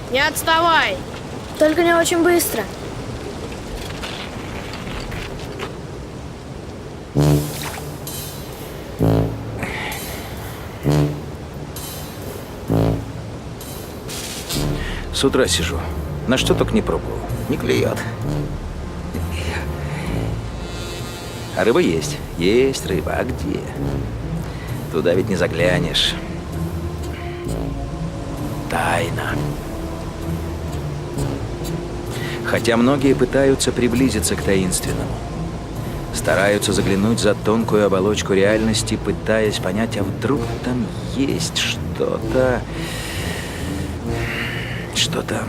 Не отставай! Только не очень быстро. С утра сижу. На что только не пробовал. Не клюет. А рыба есть. Есть рыба. А где? Туда ведь не заглянешь. Тайна. Хотя многие пытаются приблизиться к таинственному. Стараются заглянуть за тонкую оболочку реальности, пытаясь понять, а вдруг там есть что-то... Что там?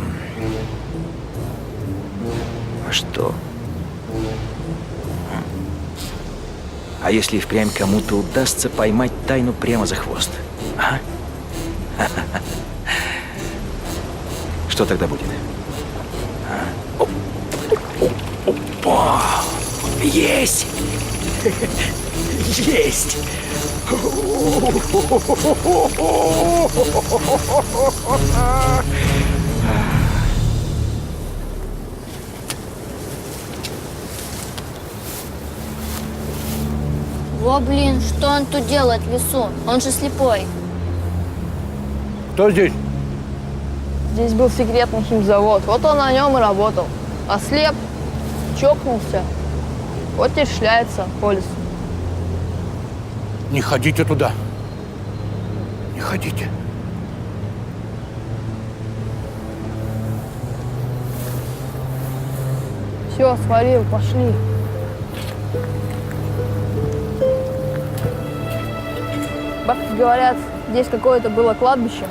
А что? А если и впрямь кому-то удастся поймать тайну прямо за хвост? А? Что тогда будет? Опа! Есть! Есть! Во, блин, что он тут делает в лесу? Он же слепой. Кто здесь? Здесь был секретный химзавод, вот он на нем и работал. Ослеп, чокнулся, вот теперь шляется по лесу. Не ходите туда. Не ходите. Все, свалил, пошли. Бабки говорят, здесь какое-то было кладбище.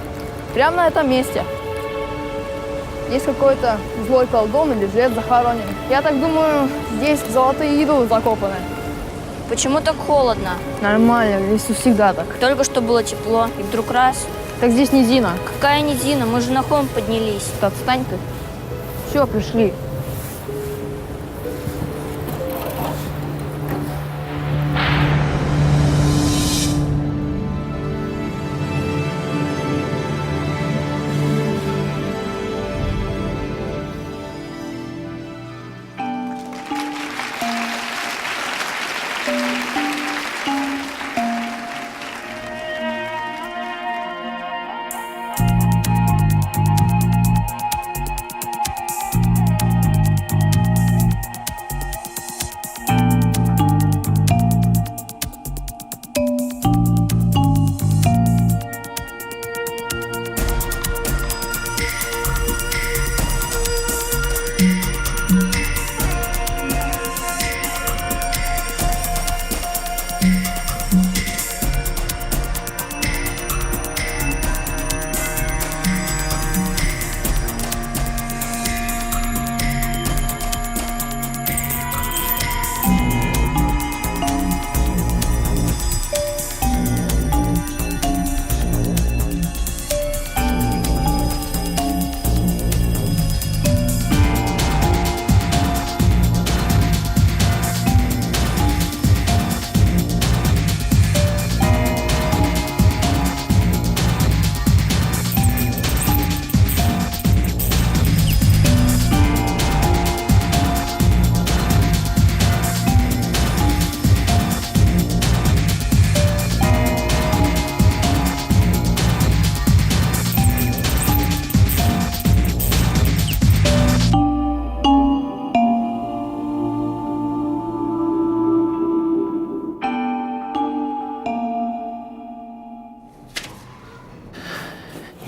Прямо на этом месте. Здесь какой-то злой колдун или жрец захоронен. Я так думаю, здесь золотые идолы закопаны. Почему так холодно? Нормально, в лесу всегда так. Только что было тепло, и вдруг раз. Так здесь низина. Какая низина? Мы же на холм поднялись. Да отстань ты. Все, пришли.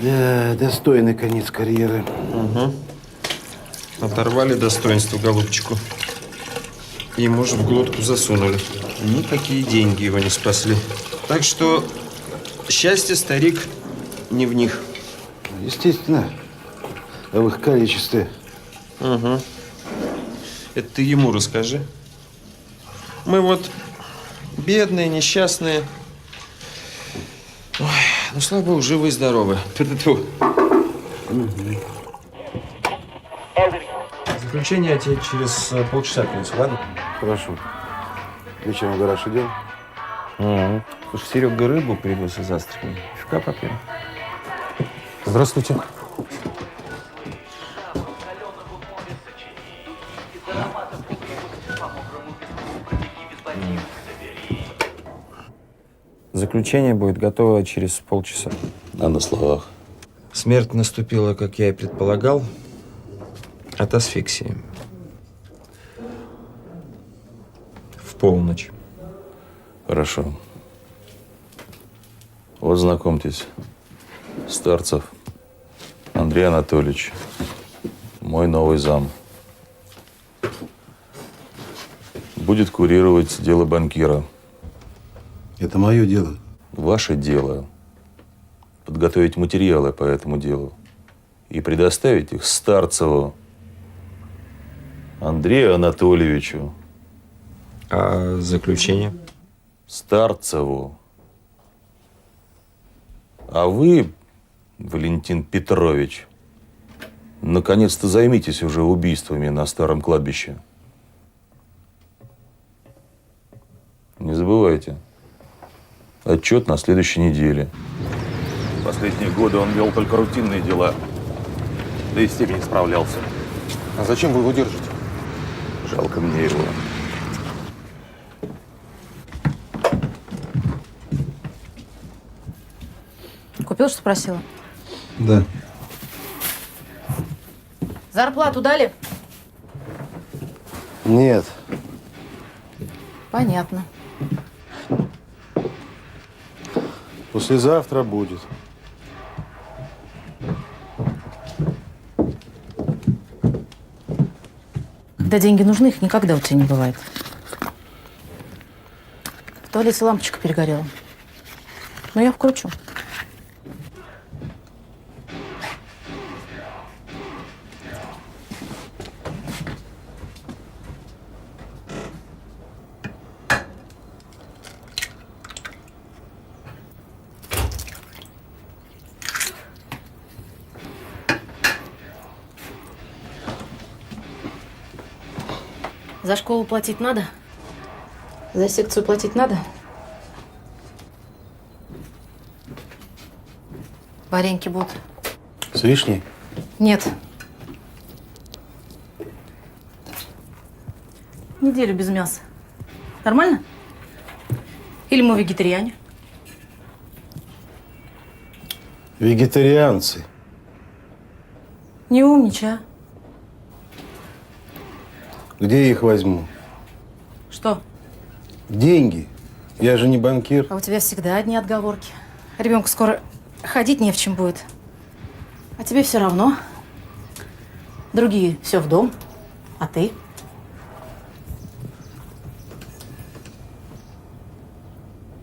Да, достойный конец карьеры. Угу. Оторвали достоинство голубчику. Ему же в глотку засунули. Никакие деньги его не спасли. Так что счастье, старик, не в них. Естественно, в их количестве. Угу. Это ты ему расскажи. Мы вот бедные, несчастные. Ой, ну, слава богу, живы и здоровы. Тьфу-тьфу. Заключение я тебе через полчаса принесу, ладно? Хорошо. Вечером в гараж идем? Слушай, Серега рыбу привез из Астрахани. Фига попьем. Здравствуйте. Заключение будет готово через полчаса. А на словах? Смерть наступила, как я и предполагал, от асфиксии. В полночь. Хорошо. Вот знакомьтесь. Старцев Андрей Анатольевич. Мой новый зам. Будет курировать дело банкира. Это мое дело. Ваше дело подготовить материалы по этому делу и предоставить их Старцеву Андрею Анатольевичу. А заключение? Старцеву. А вы, Валентин Петрович, наконец-то займитесь уже убийствами на старом кладбище. Не забывайте. Отчет на следующей неделе. Последние годы он вел только рутинные дела. Да и с теми не справлялся. А зачем вы его держите? Жалко мне его. Купил, что просила? Да. Зарплату дали? Нет. Понятно. Послезавтра будет. Когда деньги нужны, их никогда у тебя не бывает. В туалете лампочка перегорела. Но я вкручу. За школу платить надо? За секцию платить надо? Вареньки будут? С вишней? Нет. Неделю без мяса. Нормально? Или мы вегетариане? Вегетарианцы. Не умничай, а? Где я их возьму? Что? Деньги. Я же не банкир. А у тебя всегда одни отговорки. Ребенку скоро ходить не в чем будет. А тебе все равно. Другие все в дом. А ты?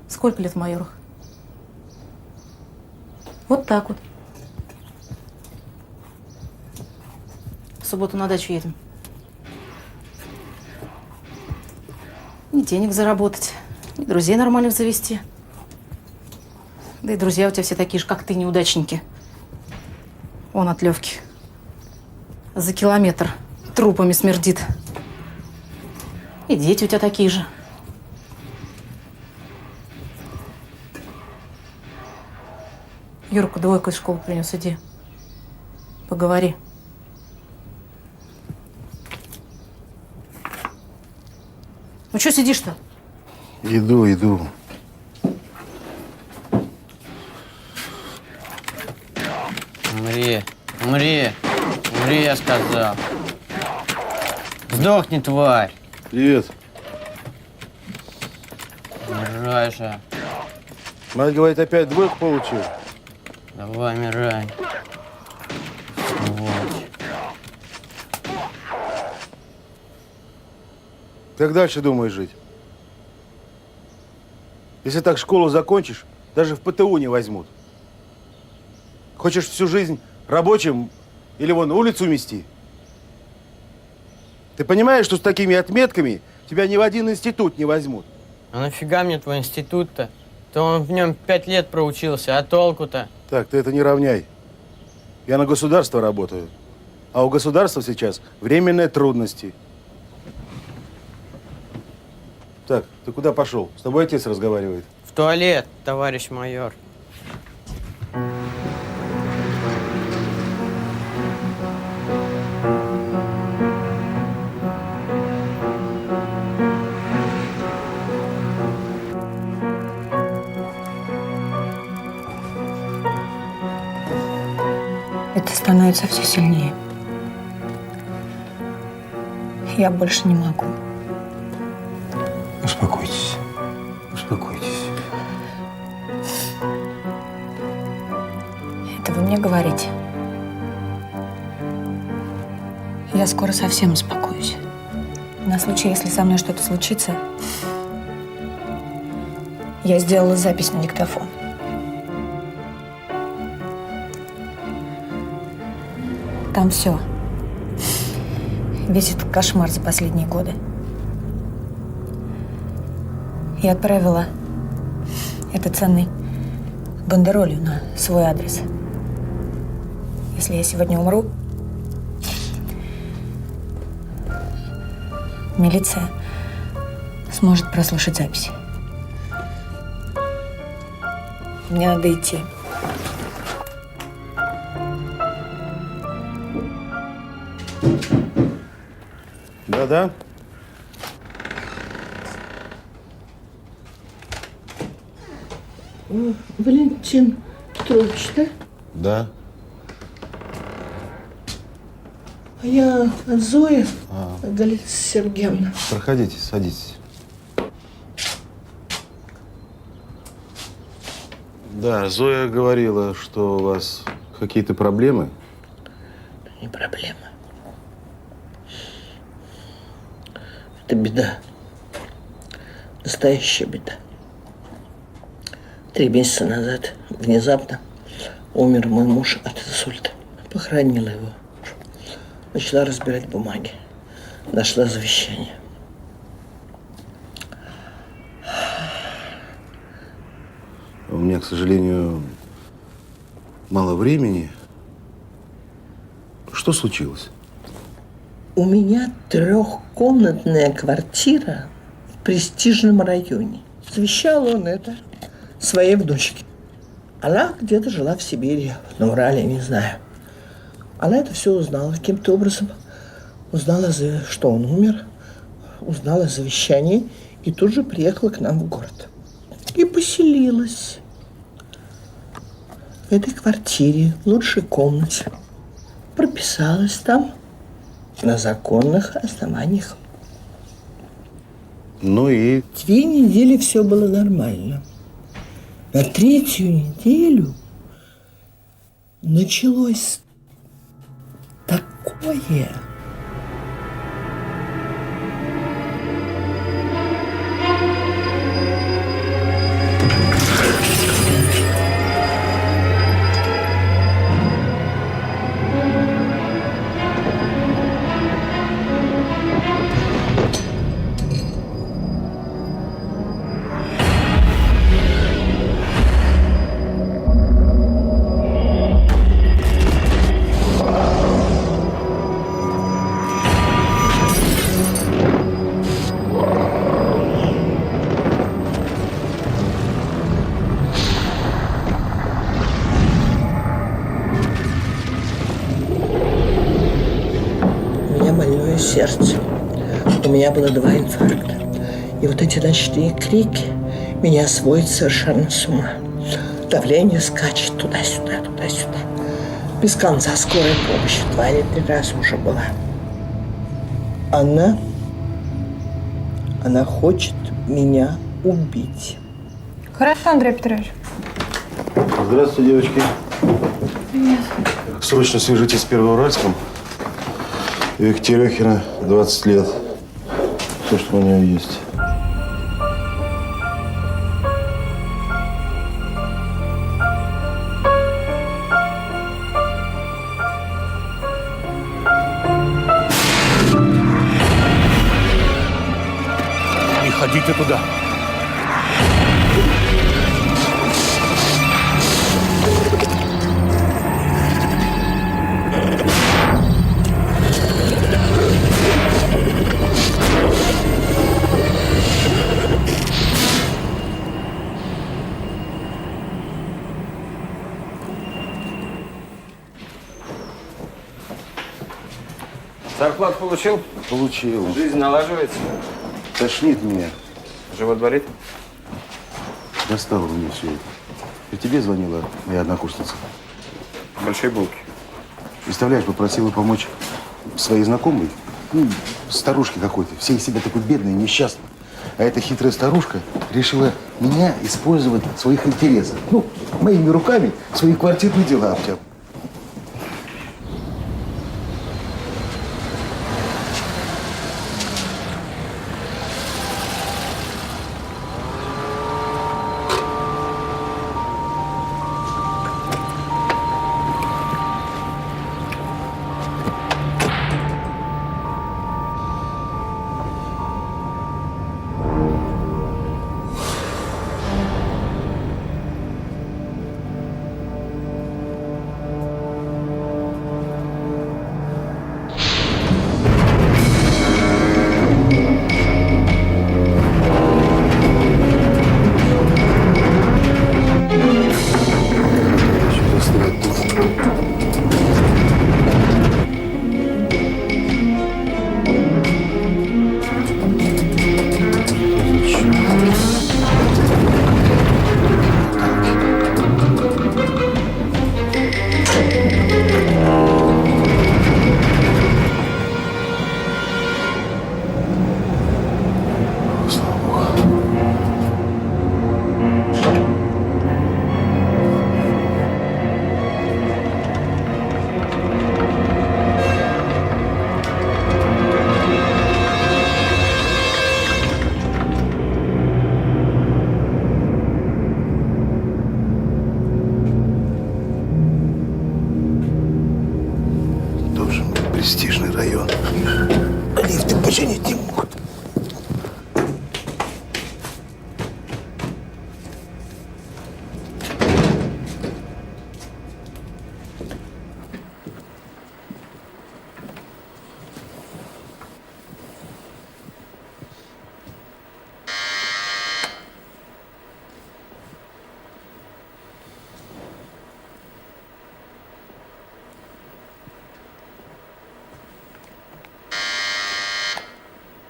Сколько лет в майорах? Вот так вот. В субботу на дачу едем. Ни денег заработать, ни друзей нормальных завести. Да и друзья у тебя все такие же, как ты, неудачники. Он от Левки. За километр трупами смердит. И дети у тебя такие же. Юрку двойку из школы принес, иди. Поговори. Ну что сидишь-то? Иду. Умри, я сказал. Сдохни, тварь. Привет. Умирай же. Мать говорит, опять двойку получил. Давай, умирай. Сволочь. Как дальше думаешь жить? Если так школу закончишь, даже в ПТУ не возьмут. Хочешь всю жизнь рабочим или вон улицу мести? Ты понимаешь, что с такими отметками тебя ни в один институт не возьмут? А нафига мне твой институт-то? То он в нем 5 лет проучился, а толку-то? Так, ты это не равняй. Я на государство работаю. А у государства сейчас временные трудности. Так, ты куда пошел? С тобой отец разговаривает. В туалет, товарищ майор. Это становится все сильнее. Я больше не могу. Успокойтесь. Успокойтесь. Это вы мне говорите. Я скоро совсем успокоюсь. На случай, если со мной что-то случится, я сделала запись на диктофон. Там все. Весь этот кошмар за последние годы. Я отправила это ценной бандеролью на свой адрес. Если я сегодня умру, милиция сможет прослушать запись. Мне надо идти. Да-да. Валентин Петрович, да? Да. А я от Зои, Галина Сергеевна. Проходите, садитесь. Да, Зоя говорила, что у вас какие-то проблемы. Не проблема. Это беда. Настоящая беда. 3 месяца назад внезапно умер мой муж от инсульта. Похоронила его. Начала разбирать бумаги. Нашла завещание. У меня, к сожалению, мало времени. Что случилось? У меня 3-комнатная квартира в престижном районе. Завещал он это своей внучке. Она где-то жила в Сибири, на Урале, не знаю. Она это все узнала каким-то образом. Узнала, что он умер, узнала завещание и тут же приехала к нам в город. И поселилась в этой квартире, в лучшей комнате. Прописалась там на законных основаниях. Ну и? 2 недели все было нормально. На 3-ю неделю началось такое. Сердце. У меня было 2 инфаркта. И вот эти ночные крики меня сводят совершенно с ума. Давление скачет туда-сюда, туда-сюда. Без конца скорая помощь 2 или 3 раза уже была. Она хочет меня убить. Хорошо, Андрей Петрович. Здравствуйте, девочки. Привет. Срочно свяжитесь с Первоуральском. Екатерехина, 20 лет. Все, что у нее есть. Не ходите туда. Зарплату получил? Получил. Жизнь налаживается? Тошнит меня. Живот болит? Достало мне все это. При тебе звонила моя однокурсница. Большие булки. Представляешь, попросила помочь своей знакомой. Ну, старушке какой-то. Все из себя такой бедный, несчастный. А эта хитрая старушка решила меня использовать в своих интересах. Ну, моими руками свои квартирные дела обтяпать. Престижный район. Лифты починить не могут.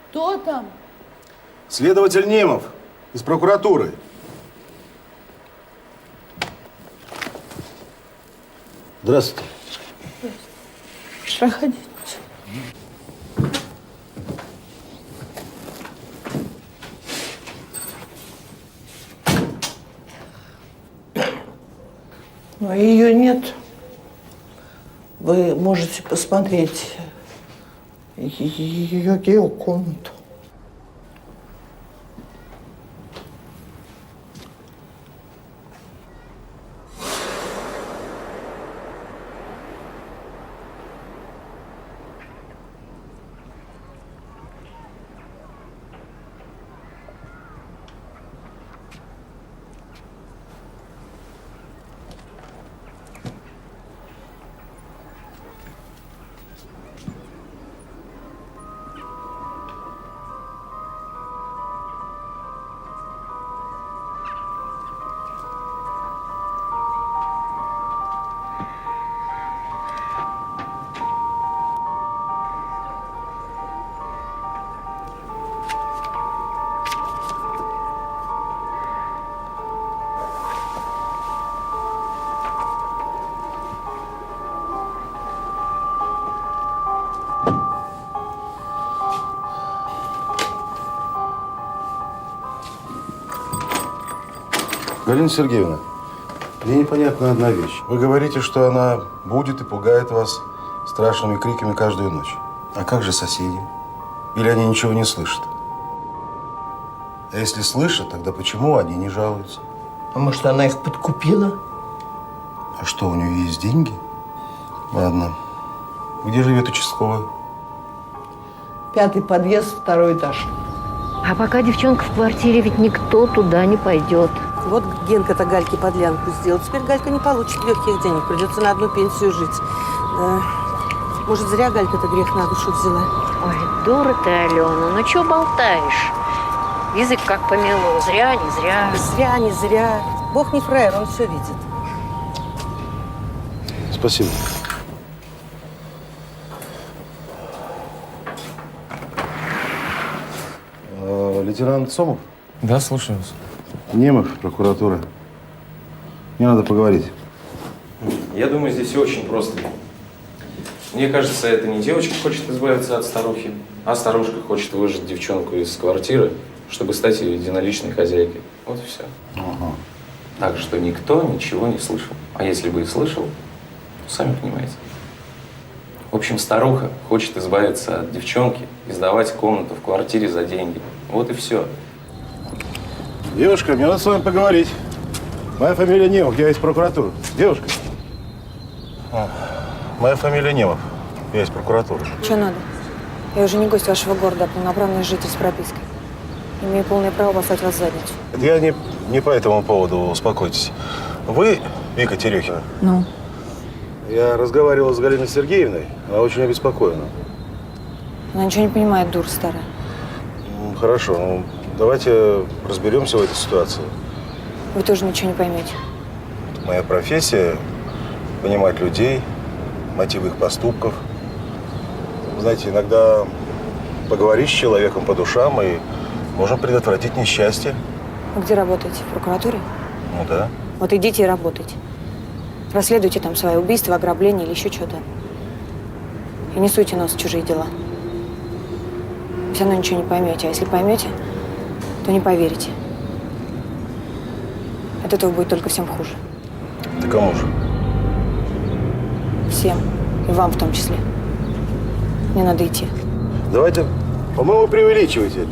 Кто там? Следователь Немов из прокуратуры. Здравствуйте. Проходите. Но ее нет. Вы можете посмотреть ее комнату. Галина Сергеевна, мне непонятна одна вещь. Вы говорите, что она будет и пугает вас страшными криками каждую ночь. А как же соседи? Или они ничего не слышат? А если слышат, тогда почему они не жалуются? А может, она их подкупила? А что, у нее есть деньги? Ладно. Где живет участковый? 5-й подъезд, 2-й этаж. А пока девчонка в квартире, ведь никто туда не пойдет. Вот Генка-то Гальке подлянку сделал. Теперь Галька не получит легких денег. Придется на одну пенсию жить. Да. Может, зря Галька-то грех на душу взяла. Ой, дура ты, Алена, ну чё болтаешь? Язык как помело. Зря, не зря. Зря, не зря. Бог не фраер, он все видит. Спасибо. Лейтенант Сомов? Да, слушаю вас. Немов, прокуратура. Мне надо поговорить. Я думаю, здесь все очень просто. Мне кажется, это не девочка хочет избавиться от старухи, а старушка хочет выжать девчонку из квартиры, чтобы стать ее единоличной хозяйкой. Вот и все. Ага. Так что никто ничего не слышал. А если бы и слышал, то сами понимаете. В общем, старуха хочет избавиться от девчонки и сдавать комнату в квартире за деньги. Вот и все. Девушка, мне надо с вами поговорить. Моя фамилия Немов, я из прокуратуры. Девушка. Моя фамилия Немов, я из прокуратуры. Что надо? Я уже не гость вашего города, а полноправный житель с пропиской. Имею полное право послать вас в задницу. Я не по этому поводу, успокойтесь. Вы Вика Терехина? Ну? Я разговаривал с Галиной Сергеевной, она очень обеспокоена. Она ничего не понимает, дура старая. Хорошо, ну, давайте разберемся в этой ситуации. Вы тоже ничего не поймете. Моя профессия – понимать людей, мотивы их поступков. Знаете, иногда поговорить с человеком по душам, и можно предотвратить несчастье. Вы где работаете? В прокуратуре? Ну да. Вот идите и работайте. Расследуйте там свои убийства, ограбления или еще что-то. И не суйте нос в чужие дела. Вы все равно ничего не поймете. А если поймете, то не поверите. От этого будет только всем хуже. Ты кому же? Всем. И вам в том числе. Мне надо идти. Давайте, по-моему, преувеличиваете.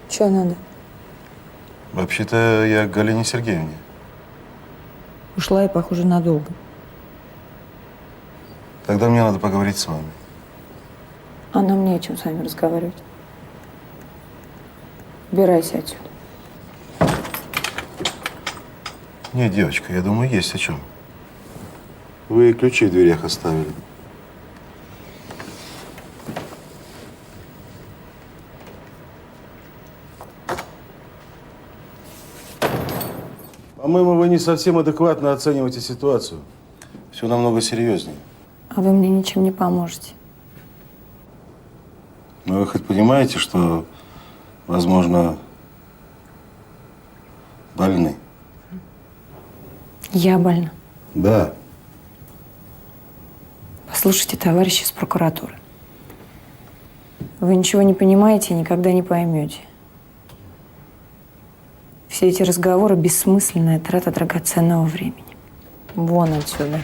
Что надо? Вообще-то я к Галине Сергеевне. Ушла и, похоже, надолго. Тогда мне надо поговорить с вами. А нам не о чем с вами разговаривать. Убирайся отсюда. Нет, девочка, я думаю, есть о чем. Вы ключи в дверях оставили. По-моему, вы не совсем адекватно оцениваете ситуацию. Все намного серьезнее. А вы мне ничем не поможете. Но вы хоть понимаете, что, возможно, больны? Я больна. Да. Послушайте, товарищи из прокуратуры. Вы ничего не понимаете и никогда не поймете. Все эти разговоры – бессмысленная трата драгоценного времени. Вон отсюда.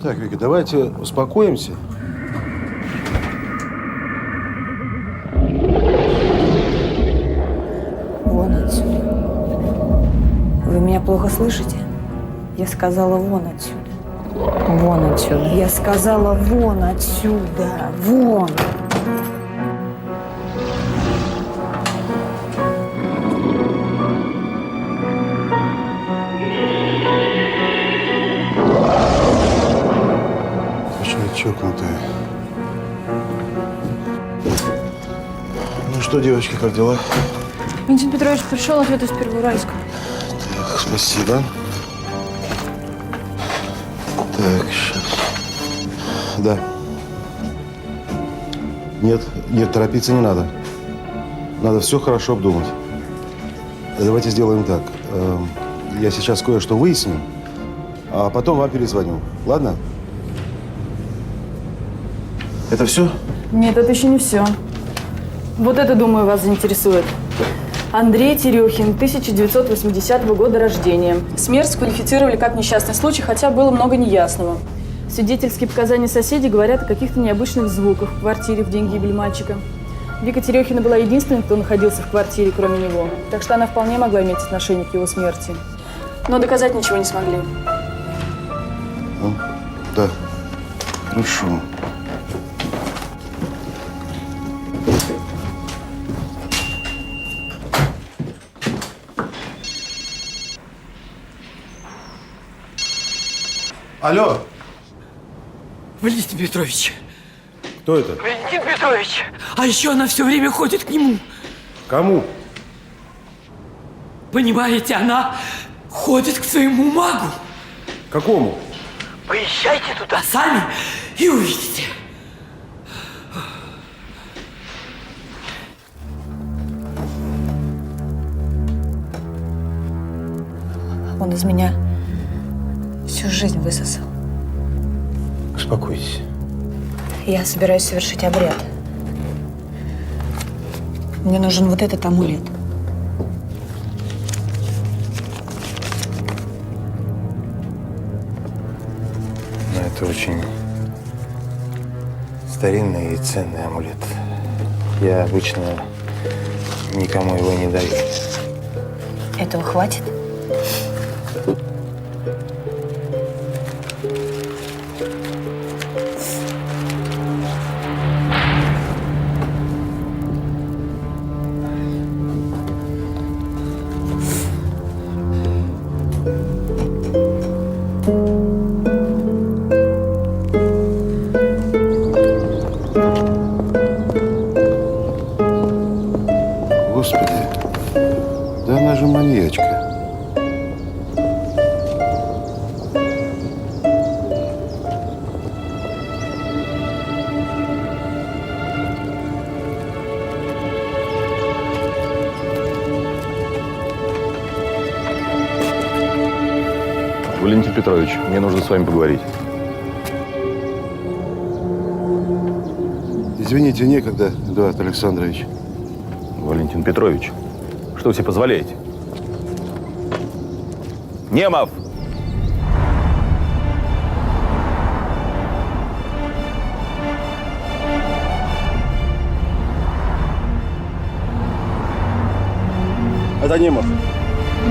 Так, Вика, давайте успокоимся. Вон отсюда. Вы меня плохо слышите? Я сказала вон отсюда. Вон отсюда. Я сказала вон отсюда. Вон. Точно чокнутая. Ну что, девочки, как дела? Валентин Петрович пришел ответ из Первоуральска. Так, спасибо. Так, сейчас. Да. Нет, торопиться не надо. Надо все хорошо обдумать. Давайте сделаем так. Я сейчас кое-что выясню, а потом вам перезвоню. Ладно? Это все? Нет, это еще не все. Вот это, думаю, вас заинтересует. Андрей Терехин, 1980 года рождения. Смерть сквалифицировали как несчастный случай, хотя было много неясного. Свидетельские показания соседей говорят о каких-то необычных звуках в квартире в день гибели мальчика. Вика Терехина была единственной, кто находился в квартире, кроме него. Так что она вполне могла иметь отношение к его смерти. Но доказать ничего не смогли. Ну, да. Хорошо. Алло. Валентин Петрович. Кто это? Валентин Петрович. А еще она все время ходит к нему. Кому? Понимаете, она ходит к своему магу. Какому? Поезжайте туда сами и увидите. Он из меня всю жизнь высосал. Успокойтесь. Я собираюсь совершить обряд. Мне нужен вот этот амулет. Но это очень старинный и ценный амулет. Я обычно никому его не даю. Этого хватит? Господи, да она же маньячка. Валентин Петрович, мне нужно с вами поговорить. Извините, некогда, Эдуард Александрович. Валентин Петрович, что вы себе позволяете? Немов! Это Немов.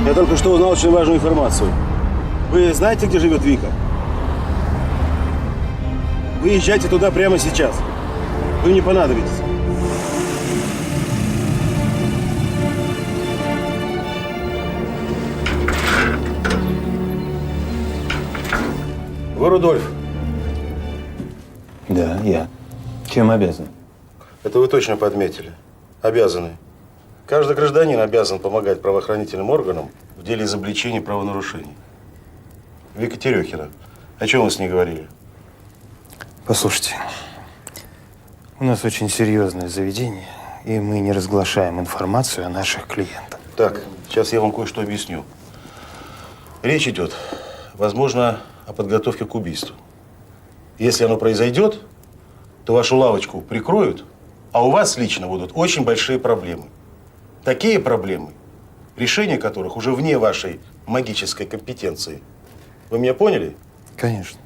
Я только что узнал очень важную информацию. Вы знаете, где живет Вика? Вы езжайте туда прямо сейчас. Вы мне понадобитесь. Вы Рудольф? Да, я. Чем обязан? Это вы точно подметили. Обязаны. Каждый гражданин обязан помогать правоохранительным органам в деле изобличения правонарушений. Вика Терехина. О чем вы с ней говорили? Послушайте, у нас очень серьезное заведение, и мы не разглашаем информацию о наших клиентах. Так, сейчас я вам кое-что объясню. Речь идет, возможно, о подготовке к убийству. Если оно произойдет, то вашу лавочку прикроют, а у вас лично будут очень большие проблемы. такие проблемы, решение которых уже вне вашей магической компетенции. Вы меня поняли? Конечно.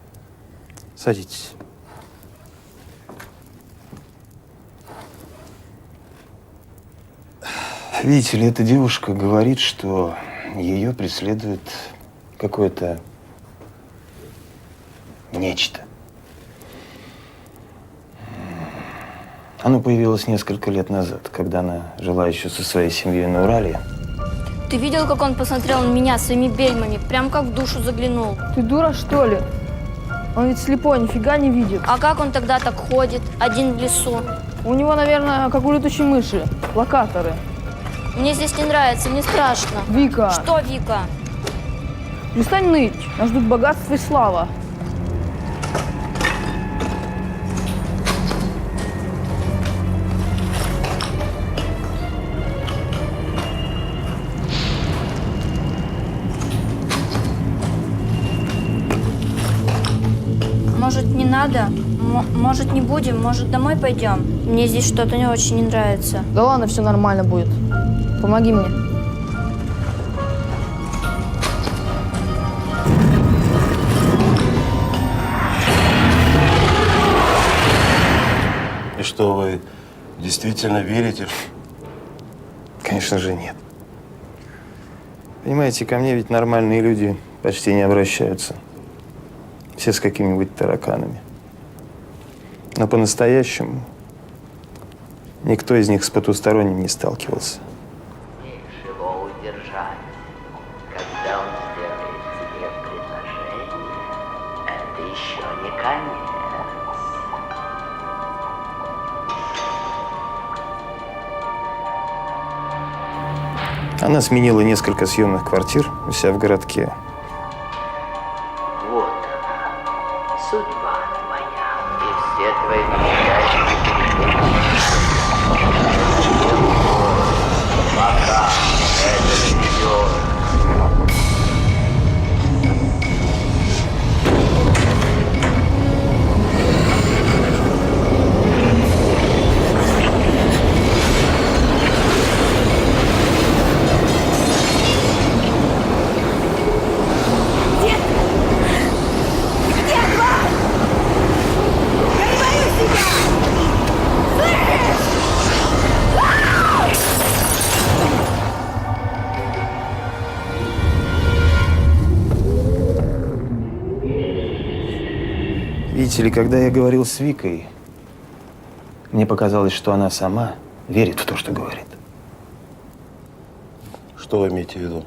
Садитесь. Видите ли, эта девушка говорит, что ее преследует какое-то нечто. Оно появилось несколько лет назад, когда она жила еще со своей семьей на Урале. Ты видел, как он посмотрел на меня своими бельмами? Прям как в душу заглянул. Ты дура, что ли? Он ведь слепой, нифига не видит. А как он тогда так ходит, один в лесу? У него, наверное, как у летучей мыши, локаторы. Мне здесь не нравится, мне страшно. Вика! Что, Вика? Перестань ныть, нас ждут богатство и слава. Может, не надо? Может, не будем? Может, домой пойдем? Мне здесь что-то не очень не нравится. Да ладно, все нормально будет. Помоги мне. И что, вы действительно верите? Конечно же, нет. Понимаете, ко мне ведь нормальные люди почти не обращаются. Все с какими-нибудь тараканами. Но по-настоящему никто из них с потусторонним не сталкивался. Его удержать. Когда он сделает тебе предложение, это еще не конец. Она сменила несколько съемных квартир у себя в городке. Вот она, судьба твоя, и все твои настоящие пока это идет. Видите ли, когда я говорил с Викой, мне показалось, что она сама верит в то, что говорит. Что вы имеете в виду?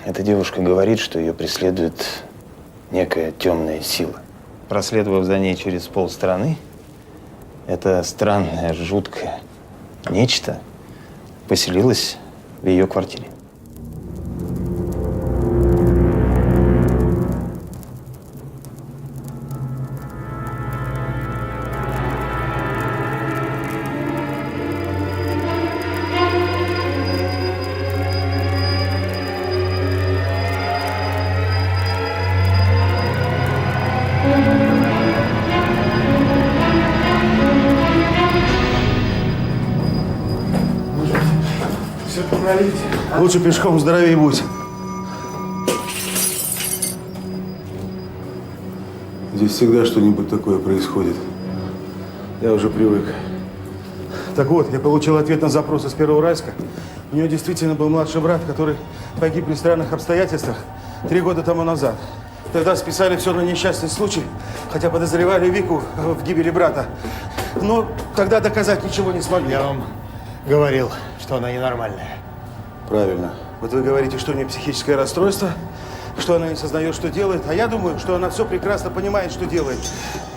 Эта девушка говорит, что ее преследует некая темная сила. Проследовав за ней через полстраны, это странное, жуткое нечто поселилось в ее квартире. Лучше пешком, здоровее будь. Здесь всегда что-нибудь такое происходит. Я уже привык. Так вот, я получил ответ на запрос из Первоуральска. У нее действительно был младший брат, который погиб при странных обстоятельствах 3 года тому назад. Тогда списали все на несчастный случай, хотя подозревали Вику в гибели брата. Но тогда доказать ничего не смогли. Я вам говорил, что она ненормальная. Правильно. Вот вы говорите, что у нее психическое расстройство, что она не сознает, что делает. А я думаю, что она все прекрасно понимает, что делает.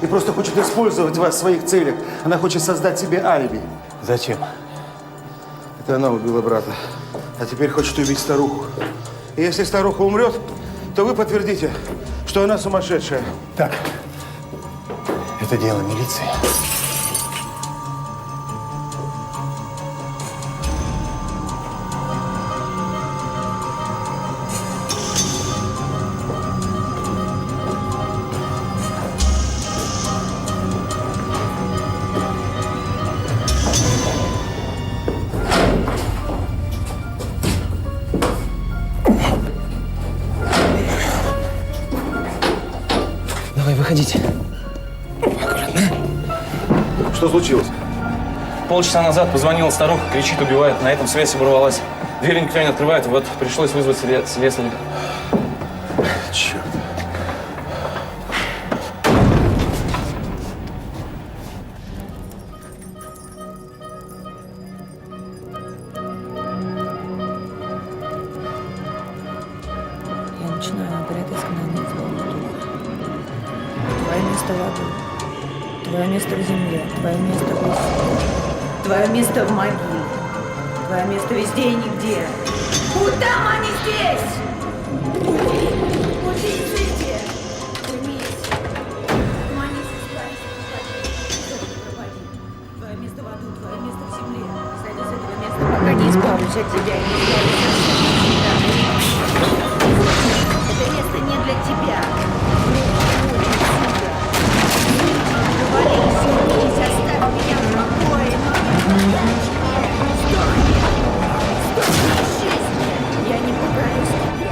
И просто хочет использовать вас в своих целях. Она хочет создать себе алиби. Зачем? Это она убила брата. А теперь хочет убить старуху. И если старуха умрет, то вы подтвердите, что она сумасшедшая. Так, это дело милиции. Простите. Аккуратно. Что случилось? Полчаса назад позвонила старуха, кричит, убивает. На этом связь оборвалась. Дверь никто не открывает, вот пришлось вызвать слесаря. Черт. Я начинаю обряд изгнания злого духа. Твое место в аду, твое место в земле, твое место в лесу, твое место в могиле, твое место везде и нигде. Там они здесь! Уйдите! Примись! Поманись, твое место в аду, твое место в земле. Сойду с этого места, пока не избавлюсь от тебя и не избавлюсь от тебя. Это место не для тебя. Говори, садись, оставь меня в покое. Сдохни! Сдохни, исчезни! Я не покорюсь тебе.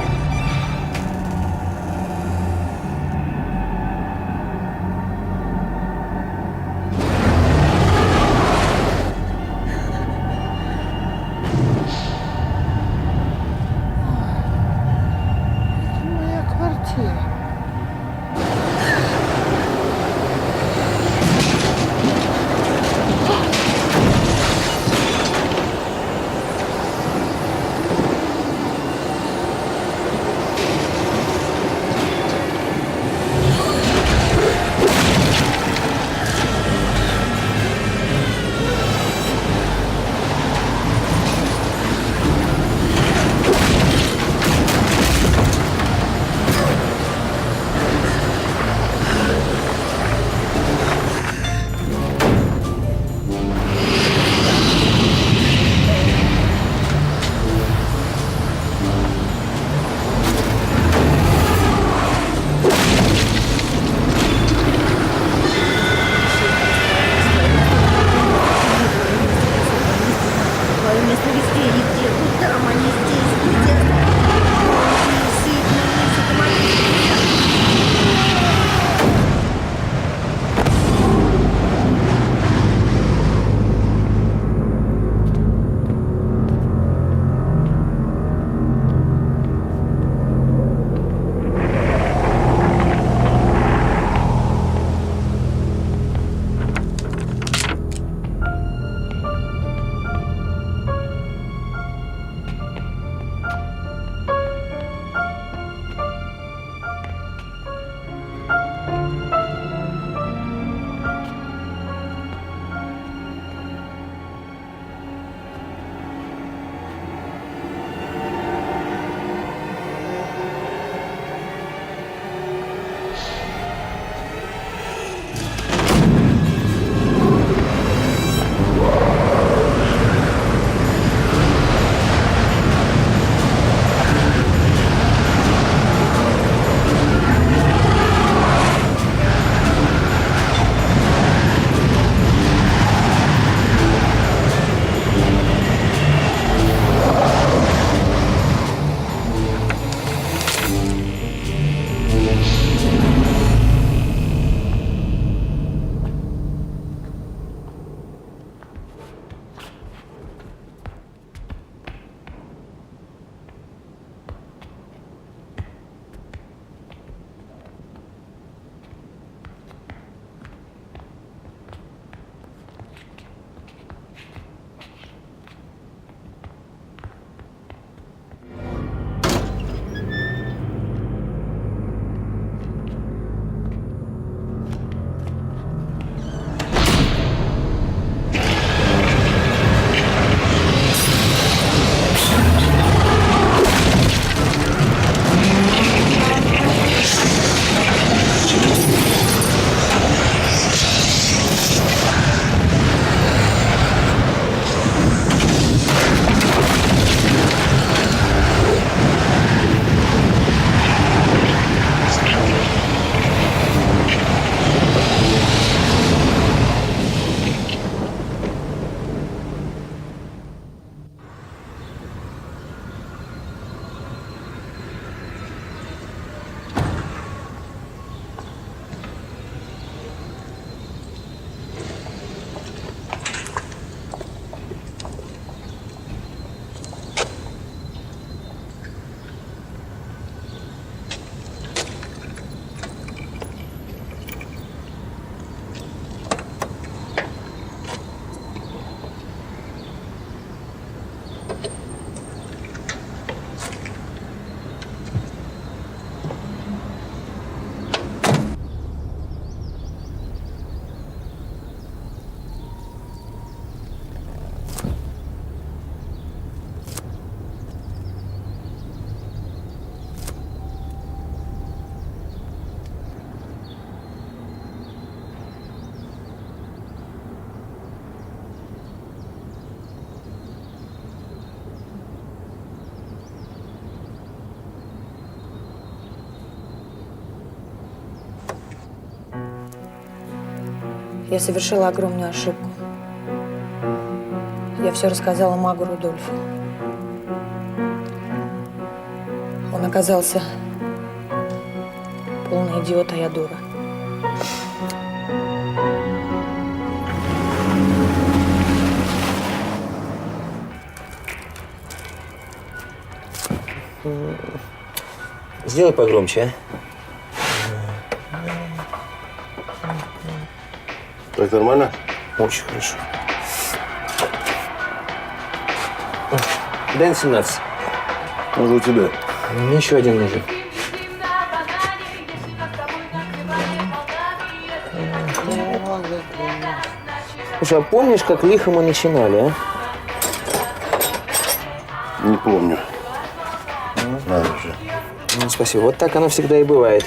Я совершила огромную ошибку. Я все рассказала магу Рудольфу. Он оказался полный идиот, а я дура. Сделай погромче, Так нормально? а? Очень хорошо. Дай на 17. Может, у тебя? Мне еще один нужен. Слушай, а помнишь, как лихо мы начинали, а? Не помню. Надо же. Ну, спасибо. Вот так оно всегда и бывает.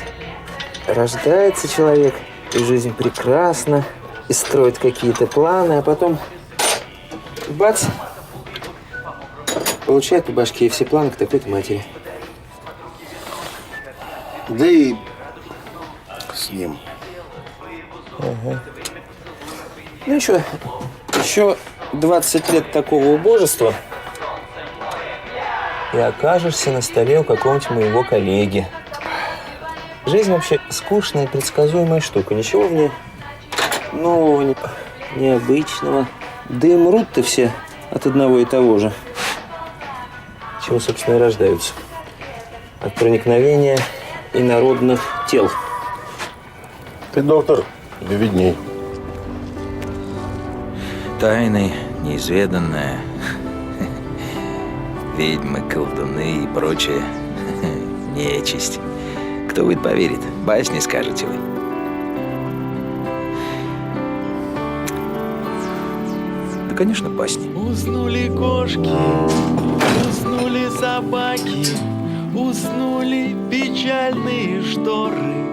Рождается человек, и жизнь прекрасна, и строит какие-то планы, а потом бац! Получает по башке, и все планы к такой-то матери. Да и с ним. Ага. Ну еще 20 лет такого убожества, и окажешься на столе у какого-нибудь моего коллеги. Жизнь вообще скучная и предсказуемая штука. Ничего в ней нового, необычного. Да и мрут-то все от одного и того же. Чего, собственно, и рождаются. От проникновения инородных тел. Ты доктор, тебе видней. Тайны, неизведанное, ведьмы, колдуны и прочее нечисть. Кто будет поверит? Басни скажете вы. Да, конечно, басни. Уснули кошки, уснули собаки, уснули печальные шторы.